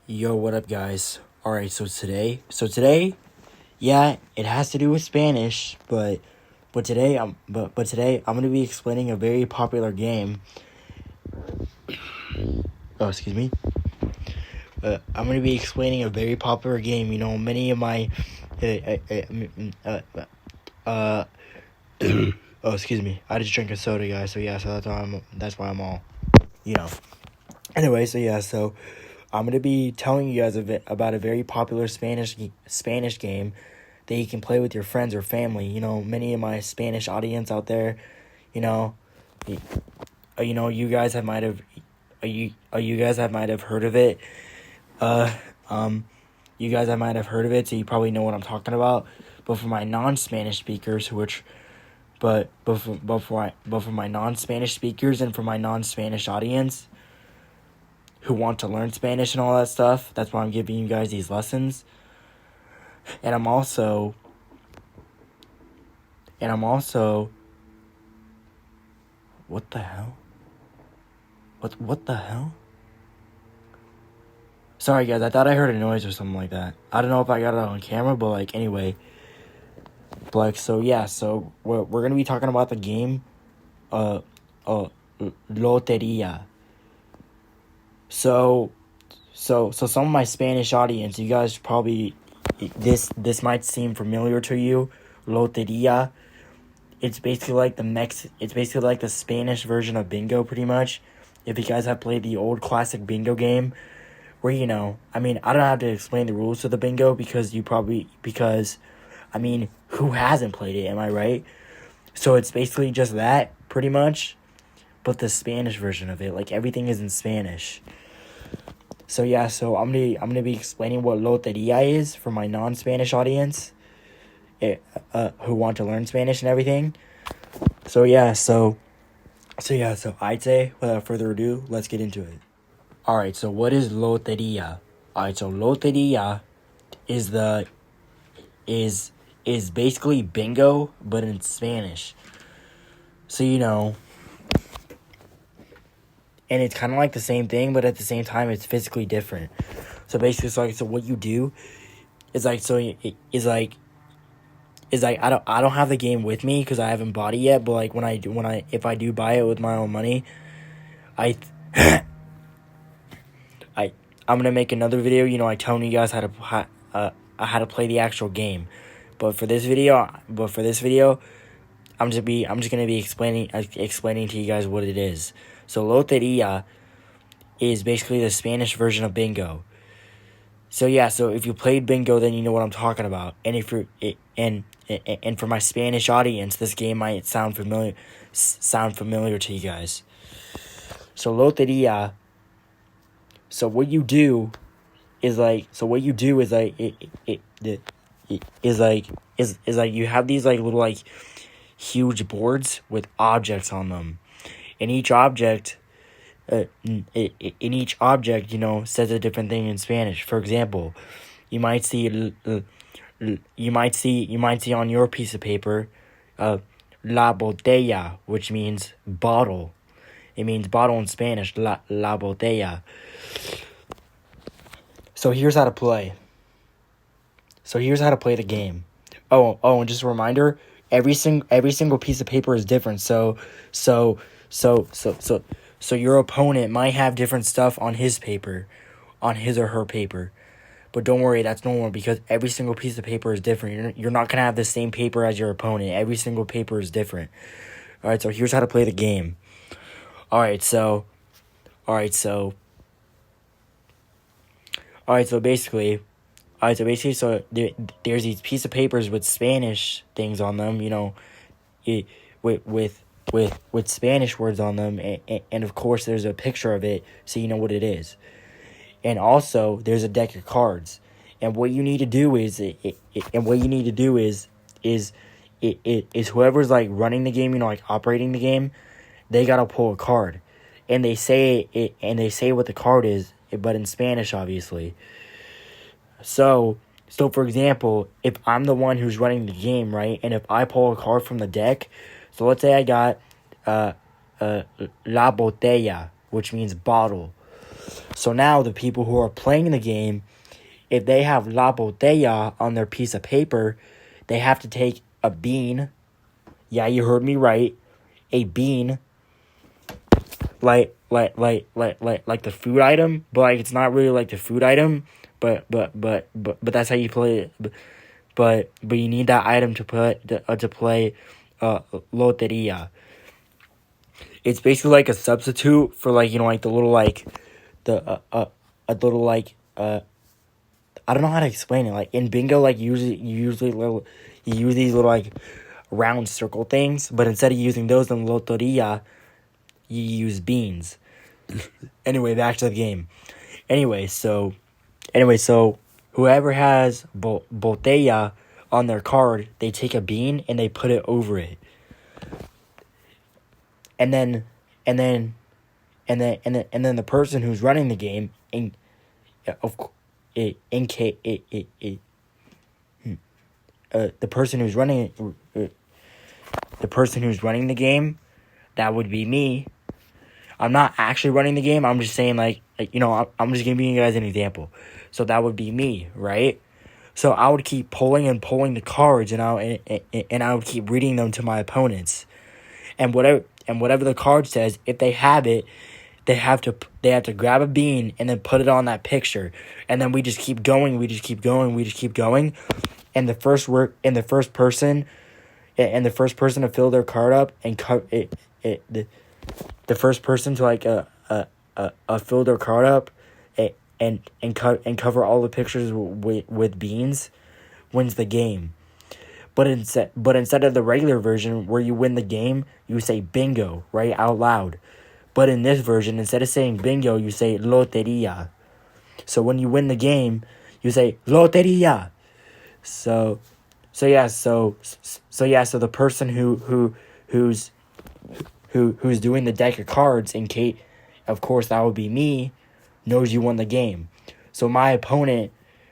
Yo, what up, guys? All right, so today, yeah, it has to do with Spanish, but today I'm gonna be explaining a very popular game. Oh, excuse me. I'm gonna be explaining a very popular game. You know, many of my, oh, excuse me. I just drank a soda, guys. So yeah, so that's why I'm all, you know. Anyway, so I'm gonna be telling you guys about a very popular Spanish game that you can play with your friends or family. You know, many of my Spanish audience out there, you know, you guys might have heard of it. You guys might have heard of it, so you probably know what I'm talking about. But for my non-Spanish speakers, but for my non-Spanish speakers and for my non-Spanish audience who want to learn Spanish and all that stuff, that's why I'm giving you guys these lessons. And I'm also what the hell? What the hell? Sorry, guys, I thought I heard a noise or something like that. I don't know if I got it on camera, but anyway. So we're going to be talking about the game Lotería. So some of my Spanish audience, you guys probably, this might seem familiar to you. Lotería. It's basically like the Spanish version of bingo, pretty much. If you guys have played the old classic bingo game, where, I don't have to explain the rules to the bingo because who hasn't played it, am I right? So it's basically just that, pretty much, but the Spanish version of it, like everything is in Spanish. So I'm gonna be explaining what Lotería is for my non-Spanish audience, who want to learn Spanish and everything. So I'd say, without further ado, let's get into it. All right, so what is Lotería? All right, so Lotería is basically bingo, but in Spanish. So, and it's kind of like the same thing, but at the same time, it's physically different. So basically, so what you do is I don't have the game with me because I haven't bought it yet. But if I do buy it with my own money, I'm gonna make another video. I telling you guys how to play the actual game. But for this video, I'm just gonna be explaining to you guys what it is. So Lotería is basically the Spanish version of bingo. So if you played bingo, then you know what I'm talking about. And if you're and for my Spanish audience, this game might sound familiar to you guys. So Lotería. So what you do is you have these little huge boards with objects on them, and each object says a different thing in Spanish. For example, you might see on your piece of paper la botella, which means bottle. It means bottle in Spanish, la botella. So here's how to play. The game. Oh, and just a reminder, every single piece of paper is different. So your opponent might have different stuff on his or her paper. But don't worry, that's normal because every single piece of paper is different. You're not going to have the same paper as your opponent. Every single paper is different. All right, so here's how to play the game. So basically, there's these piece of papers with Spanish things on them, with Spanish words on them, and of course there's a picture of it, so you know what it is. And also there's a deck of cards, and what you need to do is whoever's running the game, operating the game, they gotta pull a card, and they say what the card is, but in Spanish, obviously. So for example, if I'm the one who's running the game, right, and if I pull a card from the deck, so let's say I got la botella, which means bottle. So now the people who are playing the game, if they have la botella on their piece of paper, they have to take a bean. Yeah, you heard me right. A bean. Like the food item, but like it's not really like the food item, but that's how you play it. But you need that item to play Lotería. It's basically like a substitute for like, you know, like the little like the a little like I don't know how to explain it. Like in bingo, like you use these little like round circle things, but instead of using those in Lotería, you use beans. Anyway, back to the game. Anyway, so whoever has botella on their card, they take a bean and they put it over it. And then the person who's running the game the person who's running the game, that would be me. I'm not actually running the game. I'm just saying, like you know, I'm just giving you guys an example. So that would be me, right? So I would keep pulling the cards, and I would keep reading them to my opponents, and whatever the card says, if they have it, they have to grab a bean and then put it on that picture, and then we just keep going, and the first person to fill their card up and the first person to like fill their card up and cover all the pictures with beans wins the game. But instead of the regular version where you win the game, you say bingo, right, out loud. But in this version, instead of saying bingo, you say lotería. So when you win the game, you say lotería. So the person who's doing the deck of cards, in case, of course, that would be me, knows you won the game. So my opponent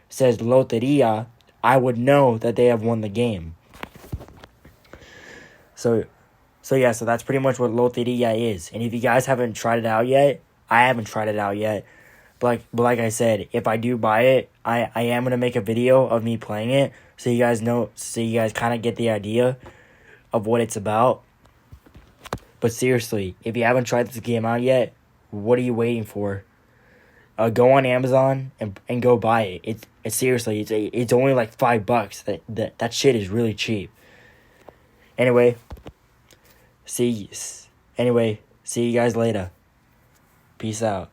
says lotería, I would know that they have won the game. So that's pretty much what Lotería is. And if you guys haven't tried it out yet, I haven't tried it out yet. But like I said, if I do buy it, I am going to make a video of me playing it so you guys kind of get the idea of what it's about. But seriously, if you haven't tried this game out yet, what are you waiting for? Go on Amazon and go buy it. It's seriously, it's only like $5. That shit is really cheap. Anyway, see you guys later. Peace out.